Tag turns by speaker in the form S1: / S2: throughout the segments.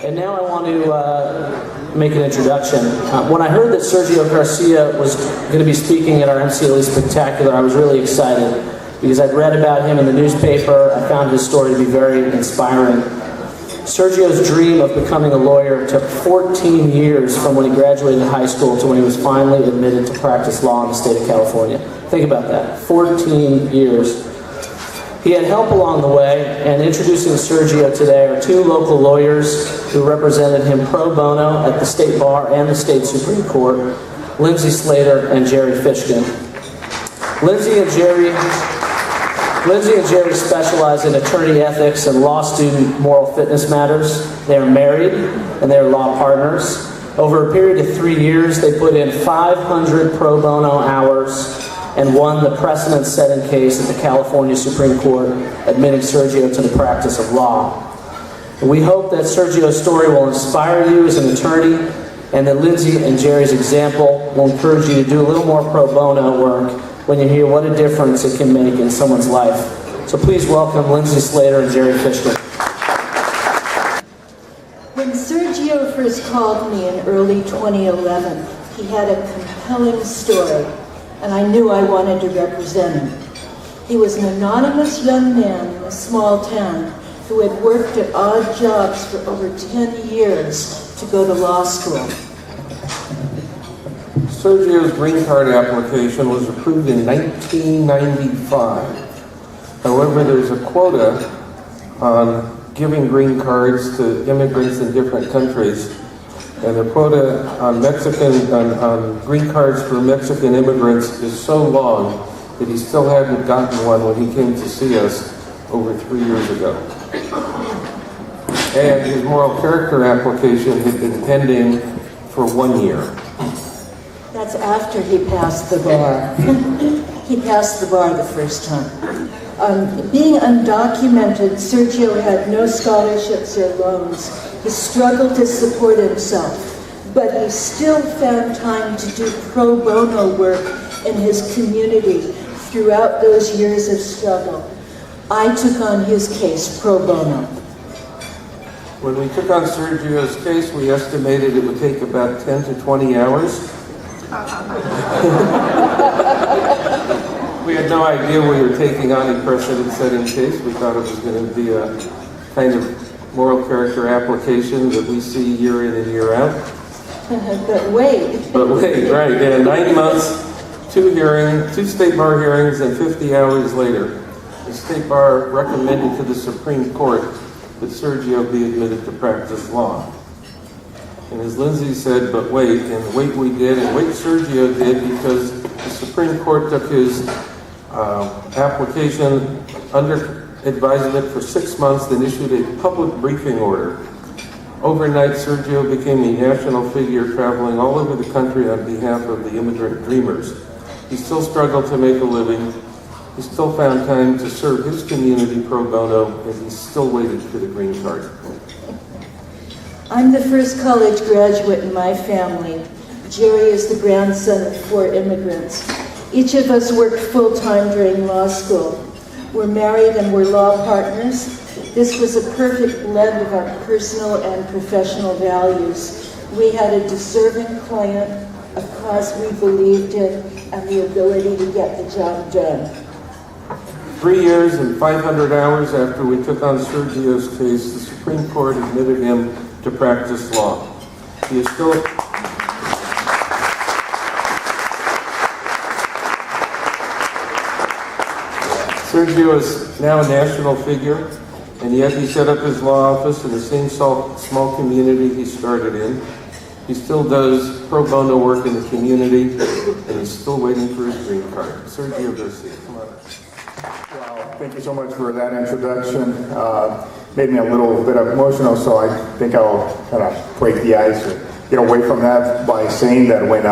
S1: And now I want to make an introduction. When I heard that Sergio Garcia was going to be speaking at our MCLE Spectacular, I was really excited because I'd read about him in the newspaper. I found his story to be very inspiring. Sergio's dream of becoming a lawyer took 14 years from when he graduated high school to when he was finally admitted to practice law in the state of California. Think about that, 14 years. He had help along the way, and introducing Sergio today are two local lawyers who represented him pro bono at the State Bar and the State Supreme Court, Lindsay Slater and Jerry Fishkin. Lindsay and Jerry specialize in attorney ethics and law student moral fitness matters. They are married, and they are law partners. Over a period of 3 years, they put in 500 pro bono hours and won the precedent-setting case at the California Supreme Court, admitting Sergio to the practice of law. And we hope that Sergio's story will inspire you as an attorney, and that Lindsay and Jerry's example will encourage you to do a little more pro bono work when you hear what a difference it can make in someone's life. So please welcome Lindsay Slater and Jerry Fishkin.
S2: When Sergio first called me in early 2011, he had a compelling story, and I knew I wanted to represent him. He was an anonymous young man in a small town who had worked at odd jobs for over 10 years to go to law school.
S3: Sergio's green card application was approved in 1995. However, there's a quota on giving green cards to immigrants in different countries. And the quota on green cards for Mexican immigrants is so long that he still hadn't gotten one when he came to see us over 3 years ago. And his moral character application had been pending for 1 year.
S2: That's after he passed the bar. He passed the bar the first time. Being undocumented, Sergio had no scholarships or loans. He struggled to support himself, but he still found time to do pro bono work in his community throughout those years of struggle. I took on his case pro bono.
S3: When we took on Sergio's case, we estimated it would take about 10 to 20 hours. We had no idea we were taking on a precedent-setting case. We thought it was going to be a kind of moral character application that we see year in and year out.
S2: But wait,
S3: right. Yeah, 9 months, 2 state bar hearings, and 50 hours later, the state bar recommended to the Supreme Court that Sergio be admitted to practice law. And as Lindsay said, but wait, and wait we did, and wait Sergio did, because the Supreme Court took his application under advisement for 6 months, then issued a public briefing order. Overnight, Sergio became a national figure, traveling all over the country on behalf of the immigrant dreamers. He still struggled to make a living. He still found time to serve his community pro bono, and he still waited for the green card.
S2: I'm the first college graduate in my family. Jerry is the grandson of 4 immigrants. Each of us worked full-time during law school. We're married and we're law partners. This was a perfect blend of our personal and professional values. We had a deserving client, a cause we believed in, and the ability to get the job done.
S3: 3 years and 500 hours after we took on Sergio's case, the Supreme Court admitted him to practice law. He is still... Sergio is now a national figure, and yet he set up his law office in the same small community he started in. He still does pro bono work in the community, and he's still waiting for his green card. Sergio Garcia, come on.
S4: Wow, thank you so much for that introduction. Made me a little bit emotional, so I think I'll kind of break the ice or get away from that by saying that when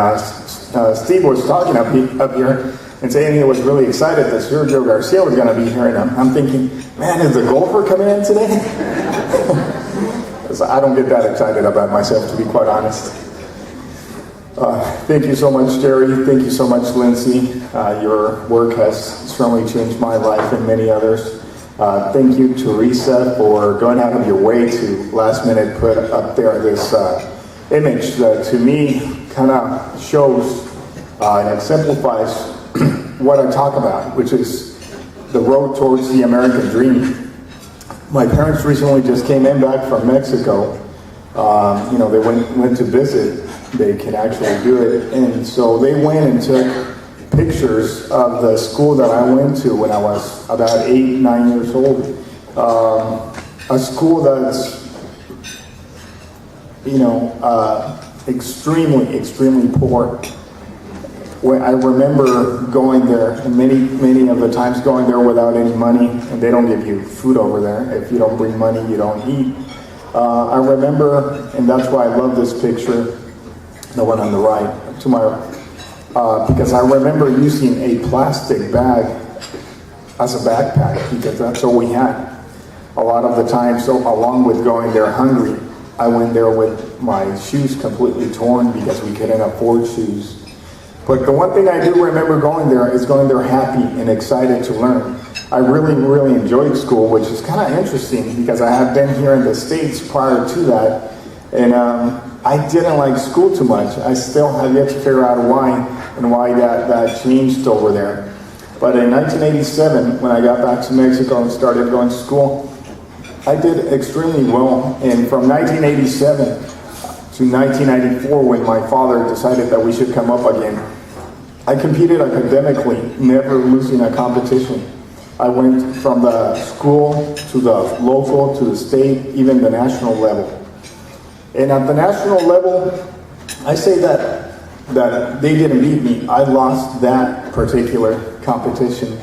S4: Steve was talking up here and saying he was really excited that Sergio Garcia was going to be here, and I'm thinking, man, is the golfer coming in today? I don't get that excited about myself, to be quite honest. Thank you so much, Jerry. Thank you so much, Lindsay. Your work has certainly changed my life and many others. Thank you, Teresa, for going out of your way to last minute put up there this image that to me kind of shows and exemplifies what I talk about, which is the road towards the American dream. My parents recently just came back from Mexico. They went to visit. They can actually do it. And so they went and took pictures of the school that I went to when I was about 8, 9 years old. A school that's, extremely poor. When I remember going there, and many of the times going there without any money, and they don't give you food over there. If you don't bring money, you don't eat. I remember, and that's why I love this picture, the one on the right, to my because I remember using a plastic bag as a backpack, because that's all we had a lot of the time. So along with going there hungry, I went there with my shoes completely torn because we couldn't afford shoes. But the one thing I do remember going there is going there happy and excited to learn. I really enjoyed school, which is kind of interesting because I have been here in the States prior to that, and I didn't like school too much. I still have yet to figure out why that changed over there. But in 1987, when I got back to Mexico and started going to school, I did extremely well. And from 1987 to 1994, when my father decided that we should come up again, I competed academically, never losing a competition. I went from the school to the local, to the state, even the national level. And at the national level, I say that they didn't beat me. I lost that particular competition.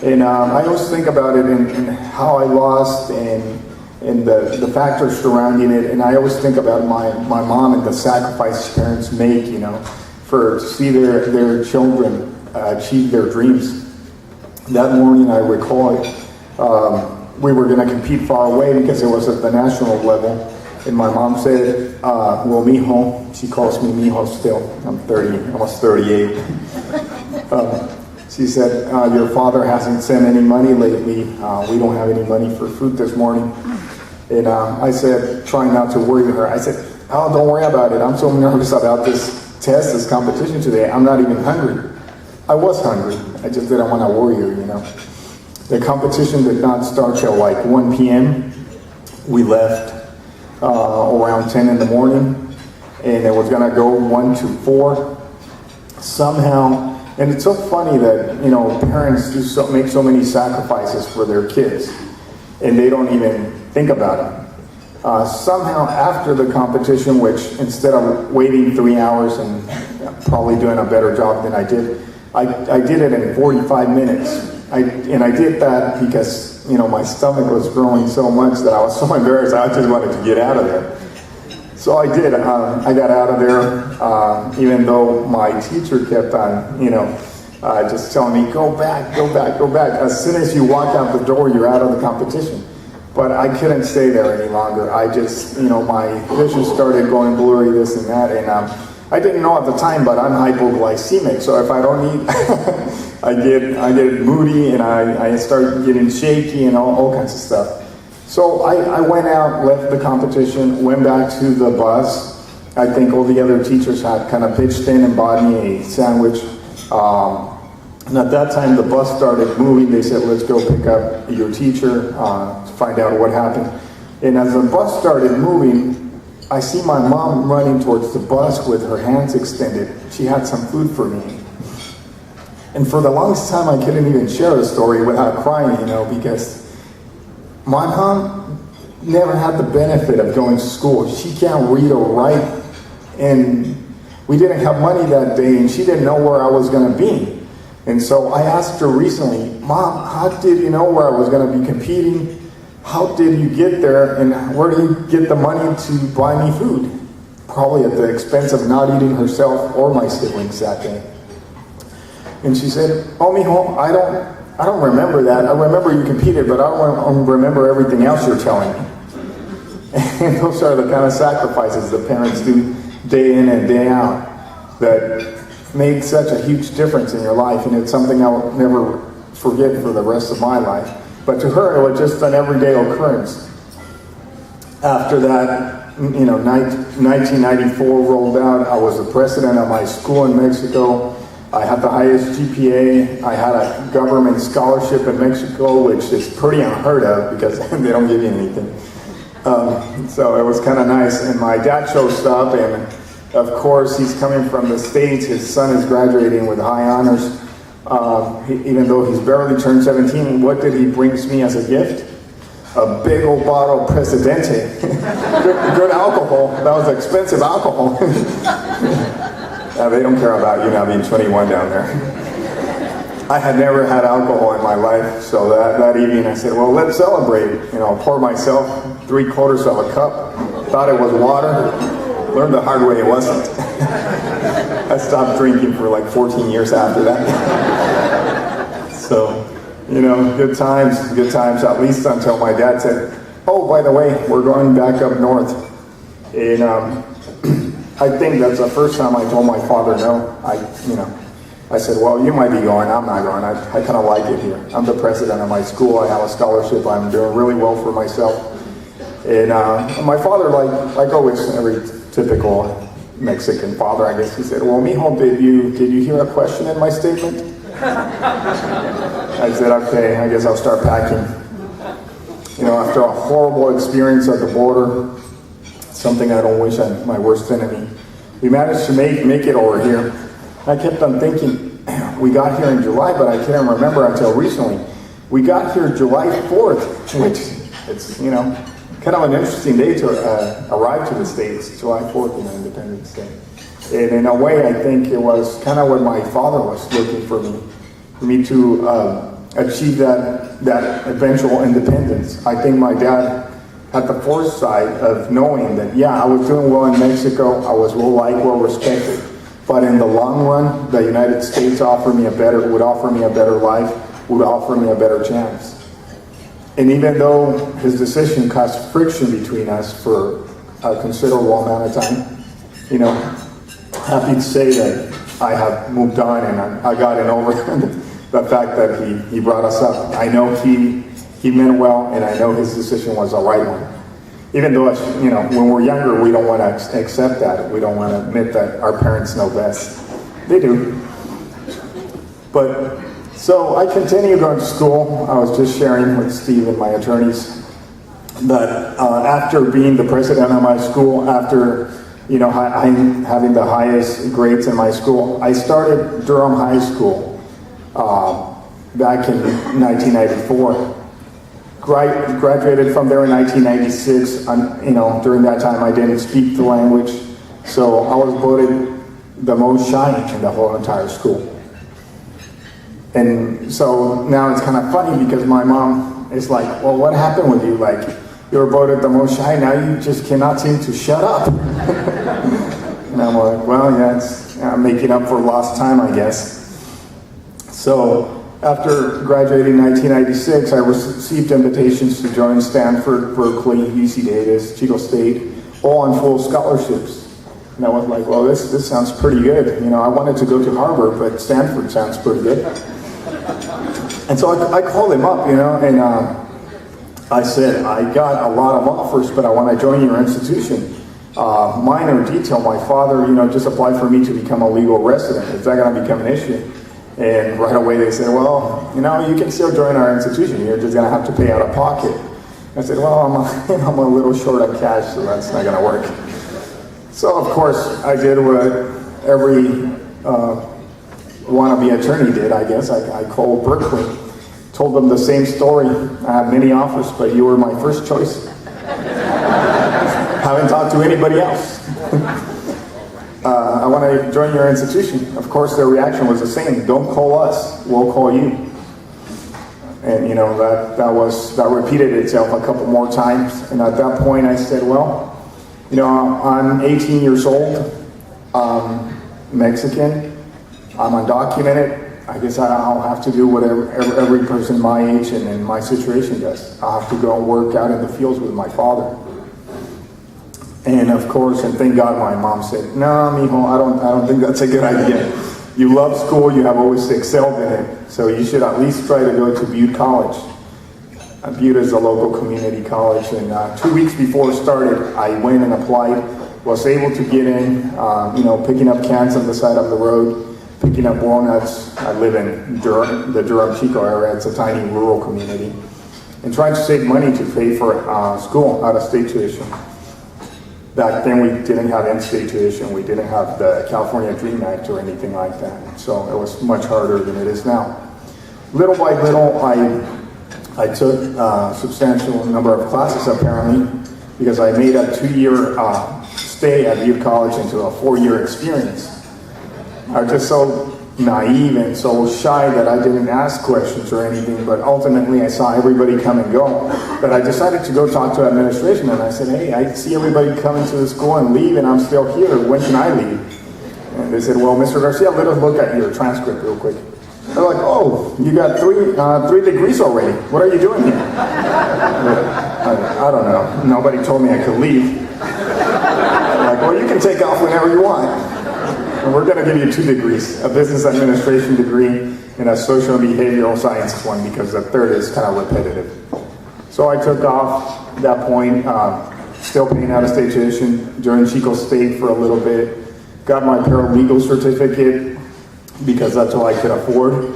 S4: And I always think about it in how I lost and the factors surrounding it. And I always think about my mom and the sacrifices parents make, to see their children achieve their dreams. That morning, I recall we were going to compete far away because it was at the national level. And my mom said, well, mijo, she calls me mijo still. I'm 30, almost 38. She said, your father hasn't sent any money lately. We don't have any money for food this morning. And I said, trying not to worry her, I said, oh, don't worry about it. I'm so nervous about this test, this competition today. I'm not even hungry. I was hungry. I just didn't want to worry her, The competition did not start till like 1 p.m. We left around 10 in the morning, and it was going to go 1 to 4. Somehow, and it's so funny that, parents make so many sacrifices for their kids, and they don't even think about it. Somehow after the competition, which instead of waiting 3 hours and probably doing a better job than I did, I did it in 45 minutes. I did that because, my stomach was growing so much that I was so embarrassed. I just wanted to get out of there. So I did. I got out of there, even though my teacher kept on, just telling me, go back. As soon as you walk out the door, you're out of the competition. But I couldn't stay there any longer. I just, my vision started going blurry, this and that, and I didn't know at the time, but I'm hypoglycemic, so if I don't eat, I get moody, and I start getting shaky and all kinds of stuff. So I went out, left the competition, went back to the bus. I think all the other teachers had kind of pitched in and bought me a sandwich. And at that time, the bus started moving. They said, let's go pick up your teacher to find out what happened. And as the bus started moving, I see my mom running towards the bus with her hands extended. She had some food for me. And for the longest time, I couldn't even share the story without crying, because my mom never had the benefit of going to school. She can't read or write, and we didn't have money that day, and she didn't know where I was going to be. And so I asked her recently, Mom, how did you know where I was going to be competing? How did you get there, and where do you get the money to buy me food? Probably at the expense of not eating herself or my siblings that day. And she said, oh, mijo, I don't remember that. I remember you competed, but I don't remember everything else you're telling me. And those are the kind of sacrifices that parents do day in and day out that made such a huge difference in your life, and it's something I'll never forget for the rest of my life. But to her, it was just an everyday occurrence. After that, 1994 rolled out. I was the president of my school in Mexico. I had the highest GPA. I had a government scholarship in Mexico, which is pretty unheard of because they don't give you anything. So it was kind of nice. And my dad shows up, and of course, he's coming from the States. His son is graduating with high honors. Even though he's barely turned 17, what did he bring me as a gift? A big old bottle of Presidente. good alcohol. That was expensive alcohol. They don't care about you now being 21 down there. I had never had alcohol in my life, so that evening I said, well, let's celebrate. Pour myself 3/4 of a cup. Thought it was water. Learned the hard way it wasn't. I stopped drinking for like 14 years after that. So, good times, at least until my dad said, oh, by the way, we're going back up north. And I think that's the first time I told my father no. I said, well, you might be going, I'm not going. I kind of like it here. I'm the president of my school. I have a scholarship. I'm doing really well for myself. And my father, like always, every typical Mexican father, I guess, he said, well, mijo, did you hear a question in my statement? I said, okay, I guess I'll start packing. After a horrible experience at the border, something I don't wish on my worst enemy, we managed to make it over here. I kept on thinking, we got here in July, but I can't remember until recently. We got here July 4th, which it's, kind of an interesting day to arrive to the States, July 4th, Independence Day. And in a way, I think it was kind of what my father was looking for me to achieve that eventual independence. I think my dad had the foresight of knowing that, I was doing well in Mexico, I was well-liked, well-respected, but in the long run, the United States would offer me a better life, would offer me a better chance. And even though his decision caused friction between us for a considerable amount of time, happy to say that I have moved on and I gotten over the fact that he brought us up. I know he meant well, and I know his decision was the right one. Even though, when we're younger, we don't want to accept that. We don't want to admit that our parents know best. They do. But, so I continued going to school. I was just sharing with Steve and my attorneys that after being the president of my school, after having the highest grades in my school, I started Durham High School back in 1994. Graduated from there in 1996. During that time I didn't speak the language, so I was voted the most shy in the whole entire school. And so now it's kind of funny because my mom is like, well, what happened with you? Like, you were voted the most shy, now you just cannot seem to shut up. And I'm like, well, I'm making up for lost time, I guess. So after graduating in 1996, I received invitations to join Stanford, Berkeley, UC Davis, Chico State, all on full scholarships. And I was like, well, this sounds pretty good. I wanted to go to Harvard, but Stanford sounds pretty good. And so I called him up, and I said, I got a lot of offers, but I want to join your institution. Minor detail, my father, just applied for me to become a legal resident. Is that going to become an issue? And right away they said, well, you can still join our institution. You're just going to have to pay out of pocket. I said, well, I'm a little short on cash, so that's not going to work. So, of course, I did what every wannabe attorney did, I guess. I called Berkeley, told them the same story. I have many offers, but you were my first choice. Haven't talked to anybody else. I want to join your institution. Of course, their reaction was the same. Don't call us, we'll call you. And that repeated itself a couple more times. And at that point, I said, well, I'm 18 years old, Mexican, I'm undocumented. I guess I'll have to do whatever every person my age and in my situation does. I'll have to go and work out in the fields with my father. And of course, and thank God my mom said, no, mijo, I don't think that's a good idea. You love school, you have always excelled in it, so you should at least try to go to Butte College. viewed as a local community college. And 2 weeks before it started, I went and applied, was able to get in, picking up cans on the side of the road, picking up walnuts. I live in Durham, the Durham-Chico area. It's a tiny rural community. And trying to save money to pay for school, out-of-state tuition. Back then, we didn't have in-state tuition. We didn't have the California Dream Act or anything like that. So it was much harder than it is now. Little by little, I took a substantial number of classes, apparently, because I made a 2-year stay at Butte College into a 4-year experience. I was just so naive and so shy that I didn't ask questions or anything, but ultimately I saw everybody come and go. But I decided to go talk to administration, and I said, hey, I see everybody coming to the school and leave, and I'm still here. When can I leave? And they said, well, Mr. Garcia, let us look at your transcript real quick. They're like, oh, you got three degrees already. What are you doing here? I don't know. Nobody told me I could leave. Like, well, you can take off whenever you want. And we're going to give you 2 degrees, a business administration degree and a social and behavioral sciences one, because the third is kind of repetitive. So I took off at that point, still paying out-of-state tuition, joined Chico State for a little bit, got my paralegal certificate because that's all I could afford.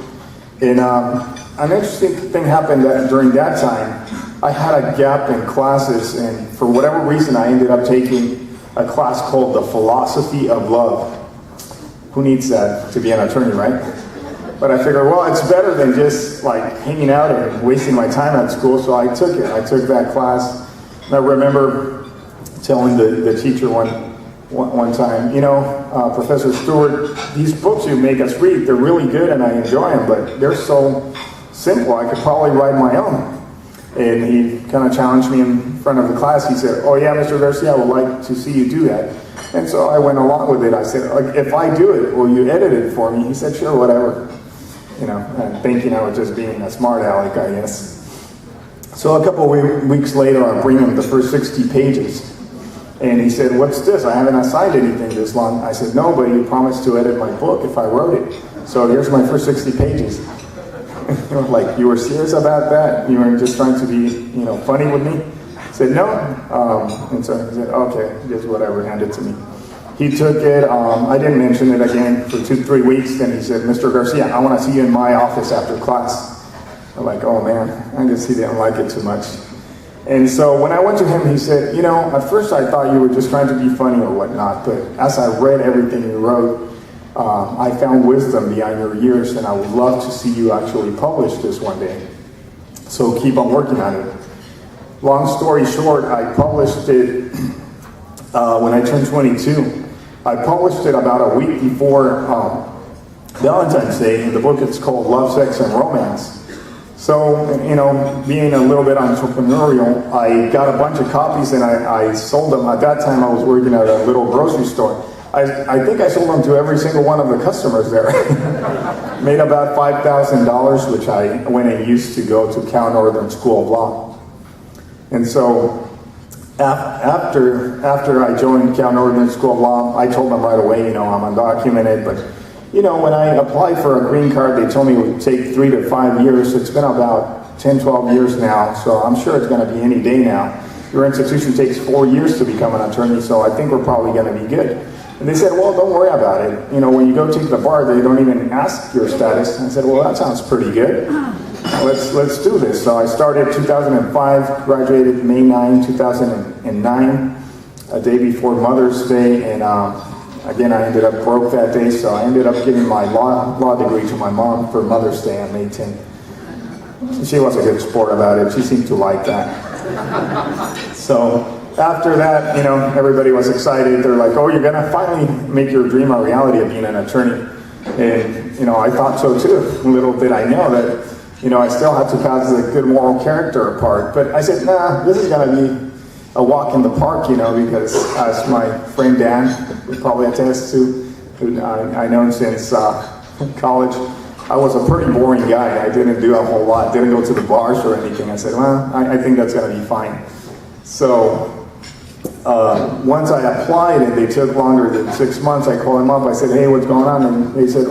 S4: And an interesting thing happened during that time. I had a gap in classes, and for whatever reason I ended up taking a class called The Philosophy of Love. Who needs that to be an attorney, right? But I figured, well, it's better than just like hanging out and wasting my time at school, so I took it. I took that class. And I remember telling the teacher one time, Professor Stewart, these books you make us read, they're really good and I enjoy them, but they're so simple, I could probably write my own. And he kind of challenged me in front of the class. He said, oh yeah, Mr. Garcia, I would like to see you do that. And so I went along with it. I said, if I do it, will you edit it for me? He said, sure, whatever. And thinking I was just being a smart aleck, I guess. So a couple of weeks later, I bring him the first 60 pages. And he said, what's this? I haven't assigned anything this long. I said, no, but you promised to edit my book if I wrote it. So here's my first 60 pages. Like, you were serious about that? You weren't just trying to be, funny with me? I said, no. And so he said, okay, just whatever, hand it to me. He took it. I didn't mention it again for 2-3 weeks. Then he said, Mr. Garcia, I want to see you in my office after class. I'm like, oh man, I guess he didn't like it too much. And so when I went to him, he said, at first I thought you were just trying to be funny or whatnot, but as I read everything you wrote, I found wisdom behind your years, and I would love to see you actually publish this one day. So keep on working on it. Long story short, I published it when I turned 22. I published it about a week before Valentine's Day, and the book is called Love, Sex, and Romance. So, being a little bit entrepreneurial, I got a bunch of copies and I sold them. At that time, I was working at a little grocery store. I think I sold them to every single one of the customers there. Made about $5,000, which I went and used to go to Cal Northern School of Law. And so, after I joined Cal Northern School of Law, I told them right away, I'm undocumented, but when I applied for a green card, they told me it would take 3 to 5 years. It's been about 10, 12 years now, so I'm sure it's going to be any day now. Your institution takes 4 years to become an attorney, so I think we're probably going to be good. And they said, well, don't worry about it. When you go take the bar, they don't even ask your status. And I said, well, that sounds pretty good. Let's do this. So I started 2005, graduated May 9, 2009, a day before Mother's Day, and again, I ended up broke that day, so I ended up giving my law degree to my mom for Mother's Day on May 10th. She was a good sport about it. She seemed to like that. So after that, everybody was excited. They're like, oh, you're going to finally make your dream a reality of being an attorney. And, I thought so too. Little did I know that, I still had to pass the good moral character part. But I said, nah, this is going to be a walk in the park, because as my friend Dan would probably attest to, who I known since college, I was a pretty boring guy. I didn't do a whole lot, didn't go to the bars or anything. I said, well, I think that's going to be fine. So once I applied and they took longer than 6 months, I called them up. I said, hey, what's going on? And they said,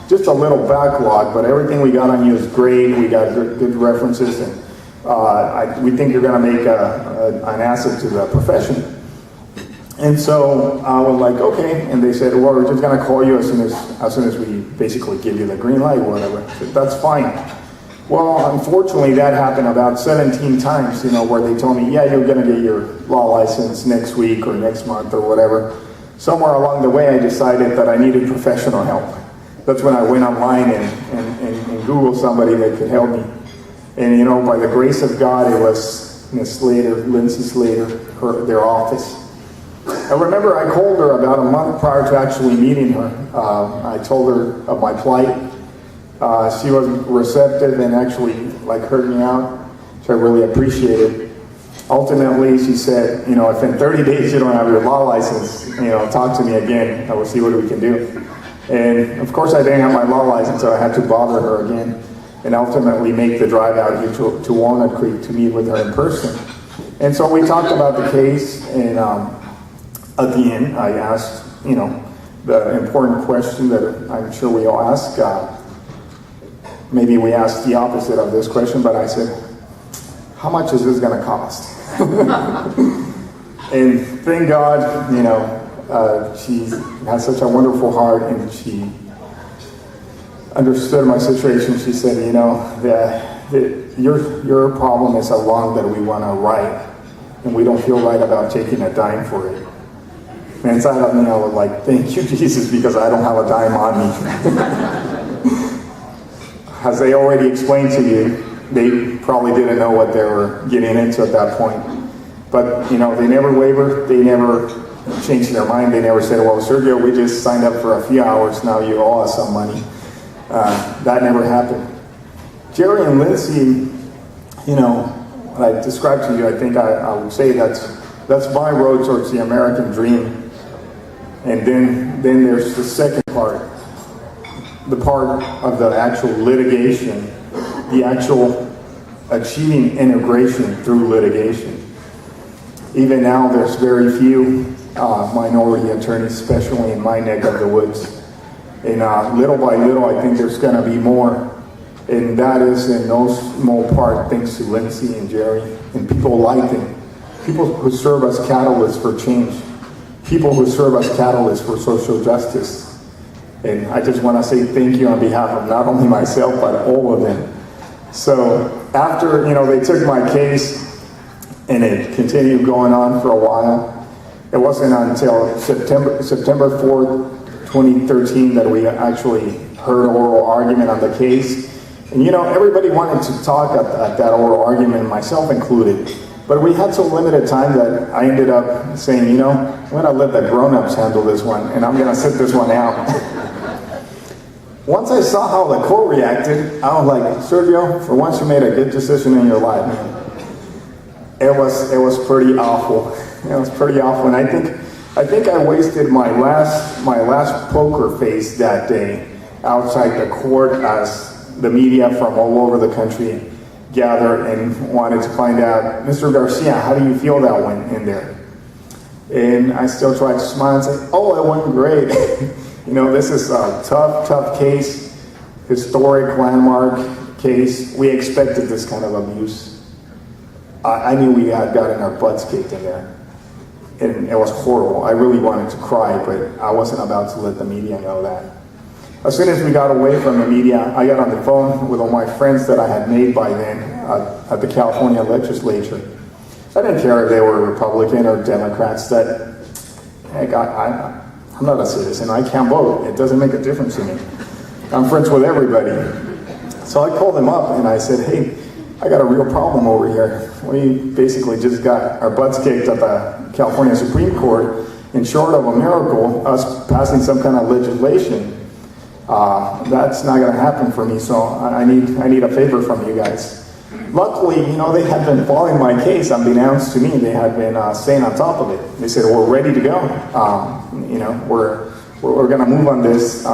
S4: just a little backlog, but everything we got on you is great. We got good references. And We think you're going to make an asset to the profession. And so I was like, okay. And they said, well, we're just going to call you as soon as we basically give you the green light or whatever. I said, that's fine. Well, unfortunately, that happened about 17 times, where they told me, yeah, you're going to get your law license next week or next month or whatever. Somewhere along the way, I decided that I needed professional help. That's when I went online and Googled somebody that could help me. And, by the grace of God, it was Ms. Slater, Lindsay Slater, their office. I remember I called her about a month prior to actually meeting her. I told her of my plight. She was receptive and actually heard me out, which I really appreciated. Ultimately, she said, if in 30 days you don't have your law license, talk to me again. I will see what we can do. And of course, I didn't have my law license, so I had to bother her again and ultimately make the drive out here to Walnut Creek to meet with her in person. And so we talked about the case, and at the end, I asked, the important question that I'm sure we all ask. Maybe we asked the opposite of this question, but I said, how much is this going to cost? And thank God, she has such a wonderful heart, and she understood my situation. She said, your problem is a wrong that we want to right, and we don't feel right about taking a dime for it. And inside of me, I was like, thank you, Jesus, because I don't have a dime on me. As they already explained to you, they probably didn't know what they were getting into at that point. But, they never wavered. They never changed their mind. They never said, well, Sergio, we just signed up for a few hours. Now you owe us some money. That never happened. Jerry and Lindsay, what I described to you, I think I would say that's my road towards the American dream. And then there's the second part, the part of the actual litigation, the actual achieving integration through litigation. Even now, there's very few minority attorneys, especially in my neck of the woods. And little by little, I think there's going to be more. And that is in no small part thanks to Lindsay and Jerry and people like them. People who serve as catalysts for change. People who serve as catalysts for social justice. And I just want to say thank you on behalf of not only myself, but all of them. So after, they took my case and it continued going on for a while. It wasn't until September 4th, 2013 that we actually heard an oral argument on the case. And everybody wanted to talk at that oral argument, myself included. But we had so limited time that I ended up saying, I'm going to let the grown-ups handle this one, and I'm going to sit this one out. Once I saw how the court reacted, I was like, Sergio, for once you made a good decision in your life, man. It was pretty awful. It was pretty awful, and I think I wasted my last poker face that day outside the court as the media from all over the country gathered and wanted to find out, Mr. Garcia, how do you feel that went in there? And I still tried to smile and say, oh, it went great. This is a tough case, historic landmark case. We expected this kind of abuse. I knew we had gotten our butts kicked in there. And it was horrible. I really wanted to cry, but I wasn't about to let the media know that. As soon as we got away from the media, I got on the phone with all my friends that I had made by then at the California legislature. I didn't care if they were Republican or Democrats. I'm not a citizen. I can't vote. It doesn't make a difference to me. I'm friends with everybody. So I called them up and I said, hey, I got a real problem over here. We basically just got our butts kicked at the California Supreme Court, and short of a miracle, us passing some kind of legislation, that's not going to happen for me, so I need a favor from you guys. Luckily, they had been following my case unbeknownst to me. They had been staying on top of it. They said, we're ready to go. We're going to move on this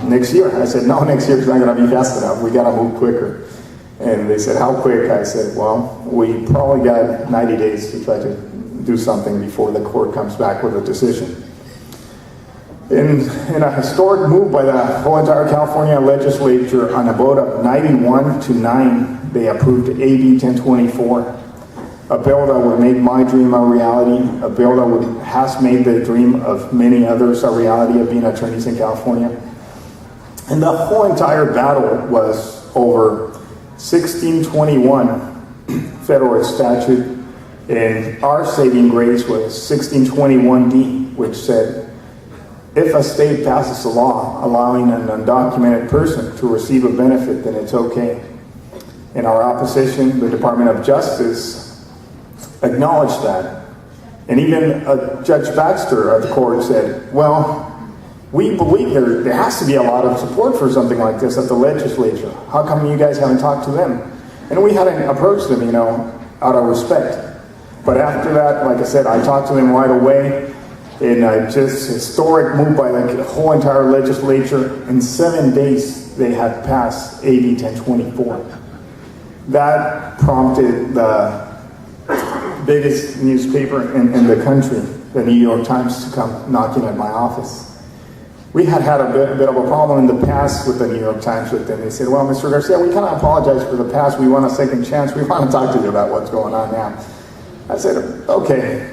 S4: next year. I said, no, next year's not going to be fast enough. We got to move quicker. And they said, how quick? I said, well, we probably got 90 days to try to do something before the court comes back with a decision. In a historic move by the whole entire California legislature on a vote of 91-9, they approved AB 1024, a bill that would make my dream a reality, a bill that has made the dream of many others a reality of being attorneys in California. And the whole entire battle was over 1621 federal statute, and our saving grace was 1621D, which said, if a state passes a law allowing an undocumented person to receive a benefit, then it's okay. In our opposition, the Department of Justice acknowledged that. And even Judge Baxter at the court said, well, we believe there has to be a lot of support for something like this at the legislature. How come you guys haven't talked to them? And we hadn't approached them, out of respect. But after that, like I said, I talked to them right away. And just historic move by the whole entire legislature. In 7 days, they had passed AB 1024. That prompted the biggest newspaper in the country, the New York Times, to come knocking at my office. We had a bit of a problem in the past with the New York Times with them. They said, well, Mr. Garcia, we kind of apologize for the past. We want a second chance. We want to talk to you about what's going on now. I said, okay,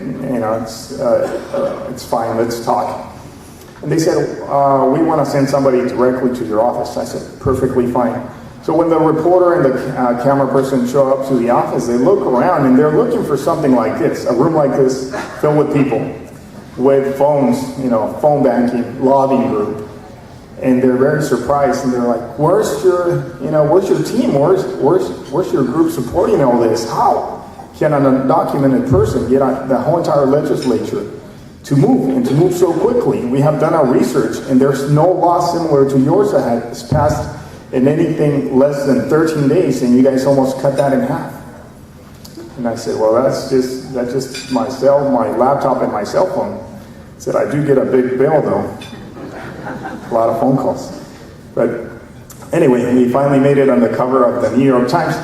S4: it's fine, let's talk. And they said, we want to send somebody directly to your office. I said, perfectly fine. So when the reporter and the camera person show up to the office, they look around and they're looking for something like this, a room like this filled with people, with phones, phone banking, lobbying group. And they're very surprised and they're like, where's your team? Where's your group supporting all this? How can an undocumented person get the whole entire legislature to move so quickly? We have done our research, and there's no law similar to yours that has passed in anything less than 13 days, and you guys almost cut that in half. And I said, well, that's just my laptop and my cell phone. I said, I do get a big bill though, a lot of phone calls. But anyway, we finally made it on the cover of the New York Times.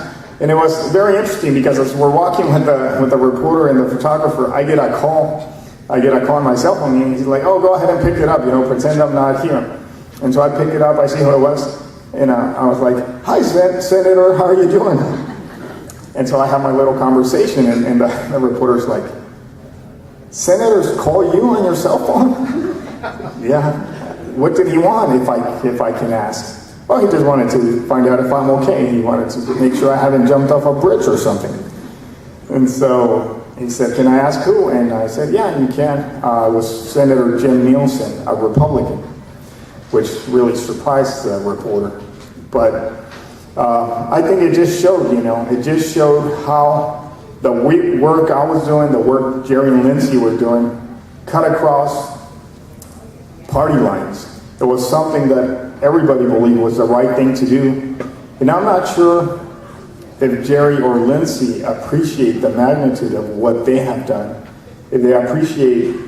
S4: And it was very interesting because as we're walking with the reporter and the photographer, I get a call on my cell phone, and he's like, oh, go ahead and pick it up, pretend I'm not here. And so I pick it up, I see who it was, and I was like, hi, Senator, how are you doing? And so I have my little conversation, and the reporter's like, senators call you on your cell phone? Yeah. What did he want, if I can ask? Well, he just wanted to find out if I'm okay. He wanted to make sure I haven't jumped off a bridge or something. And so he said, can I ask who? And I said, yeah, you can. It was Senator Jim Nielsen, a Republican, which really surprised the reporter. But I think it just showed, how the work I was doing, the work Jerry and Lindsay were doing, cut across party lines. It was something that everybody believed was the right thing to do. And I'm not sure if Jerry or Lindsay appreciate the magnitude of what they have done, if they appreciate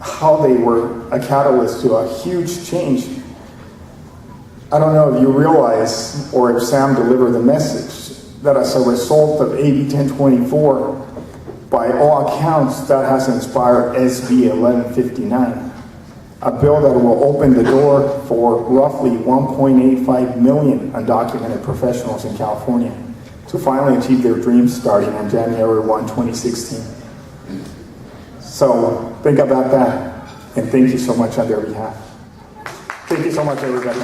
S4: how they were a catalyst to a huge change. I don't know if you realize, or if Sam delivered the message, that as a result of AB 1024, by all accounts, that has inspired SB 1159. A bill that will open the door for roughly 1.85 million undocumented professionals in California to finally achieve their dreams starting on January 1, 2016. So think about that, and thank you so much on their behalf. Thank you so much, everybody.